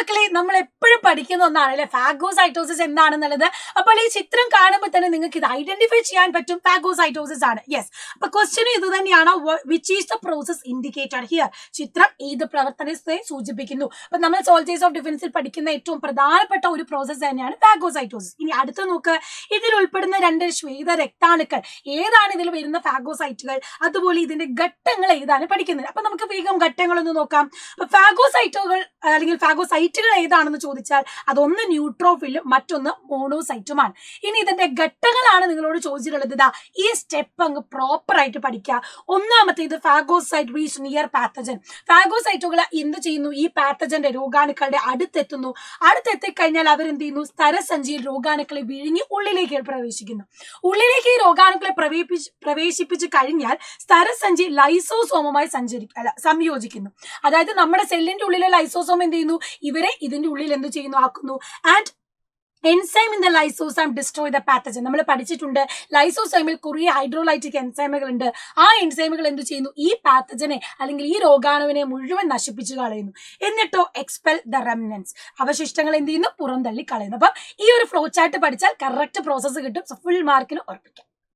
മക്കളെ നമ്മൾ എപ്പോഴും പഠിക്കുന്ന ഒന്നാണ് അല്ലെ ഫാഗോസൈറ്റോസിസ് എന്താണെന്നുള്ളത്. അപ്പോൾ ഈ ചിത്രം കാണുമ്പോൾ തന്നെ നിങ്ങൾക്ക് ഇത് ഐഡന്റിഫൈ ചെയ്യാൻ പറ്റും, ഫാഗോസൈറ്റോസിസ് ആണ്. യെസ്, അപ്പൊ ക്വസ്റ്റ്യൻ ഇത് തന്നെയാണ്, which is the process indicated here. ചിത്രം ഏത് പ്രവർത്തനത്തെ സൂചിപ്പിക്കുന്നു. അപ്പൊ നമ്മൾ സോൾജേഴ്സ് ഓഫ് ഡിഫൻസിൽ പഠിക്കുന്ന ഏറ്റവും പ്രധാനപ്പെട്ട ഒരു പ്രോസസ് തന്നെയാണ് ഫാഗോസൈറ്റോസിസ്. ഇനി അടുത്ത് നോക്ക്, ഇതിൽ ഉൾപ്പെടുന്ന 2 ശ്വേത രക്താണുക്കൾ ഏതാണ്, ഇതിൽ വരുന്ന ഫാഗോസൈറ്റുകൾ, അതുപോലെ ഇതിന്റെ ഘട്ടങ്ങൾ ഏതാണ് പഠിക്കുന്നത്. അപ്പൊ നമുക്ക് വേഗം ഘട്ടങ്ങളൊന്ന് നോക്കാം. അപ്പൊ ഫാഗോസൈറ്റുകൾ അല്ലെങ്കിൽ ഫാഗോസൈറ്റുകൾ ഏതാണെന്ന് ചോദിച്ചാൽ അതൊന്ന് ന്യൂട്രോഫിലും മറ്റൊന്ന് മോണോസൈറ്റുമാണ്. ഇനി ഇതിന്റെ ഘട്ടങ്ങളാണ് നിങ്ങളോട് ചോദിച്ചിട്ടുള്ളത്. ഇതാ ഈ സ്റ്റെപ്പ് അങ്ങ് പ്രോപ്പർ ആയിട്ട് പഠിക്കുക. ഒന്നാമത്തേത് ഫാഗോസൈറ്റ് റീച്ച് നിയർ പാത്തജൻ. ഫാഗോസൈറ്റുകൾ എന്ത് ചെയ്യുന്നു, ഈ പാത്തജന്റെ രോഗാണുക്കളുടെ അടുത്തെത്തുന്നു. അടുത്തെത്തിക്കഴിഞ്ഞാൽ അവരെന്ത് ചെയ്യുന്നു, സ്തരസഞ്ചിയിൽ രോഗാണുക്കളെ വിഴുങ്ങി ഉള്ളിലേക്ക് പ്രവേശിക്കുന്നു. ഉള്ളിലേക്ക് ഈ രോഗാണുക്കളെ പ്രവേശിപ്പിച്ചു കഴിഞ്ഞാൽ സ്തരസഞ്ചി ലൈസോസോമുമായി സംയോജിക്കുന്നു. അതായത് നമ്മുടെ സെല്ലിന്റെ ഉള്ളിലെ ലൈസോസോം എന്ത് ചെയ്യുന്നു, ഇവരെ ഇതിന്റെ ഉള്ളിൽ എന്ത് ചെയ്യുന്നു, ആക്കുന്നു. And enzyme in the lysosome destroy the pathogen. നമ്മൾ പഠിച്ചിട്ടുണ്ട് ലൈസോസോമിൽ കുറേ ഹൈഡ്രോലൈറ്റിക് എൻസൈമുകൾ ഉണ്ട്. ആ എൻസൈമുകൾ എന്ത് ചെയ്യുന്നു, ഈ പാത്തജനെ അല്ലെങ്കിൽ ഈ രോഗാണുവിനെ മുഴുവൻ നശിപ്പിച്ചു കളയുന്നു. എന്നിട്ടോ എക്സ്പെൽ ദ റെമനൻസ്, അവശിഷ്ടങ്ങൾ എന്ത് ചെയ്യുന്നു, പുറന്തള്ളി കളയുന്നു. അപ്പം ഈ ഒരു ഫ്ലോ ചാർട്ട് പഠിച്ചാൽ കറക്റ്റ് പ്രോസസ്സ് കിട്ടും. ഫുൾ മാർക്കിന് ഉറപ്പിക്കാം.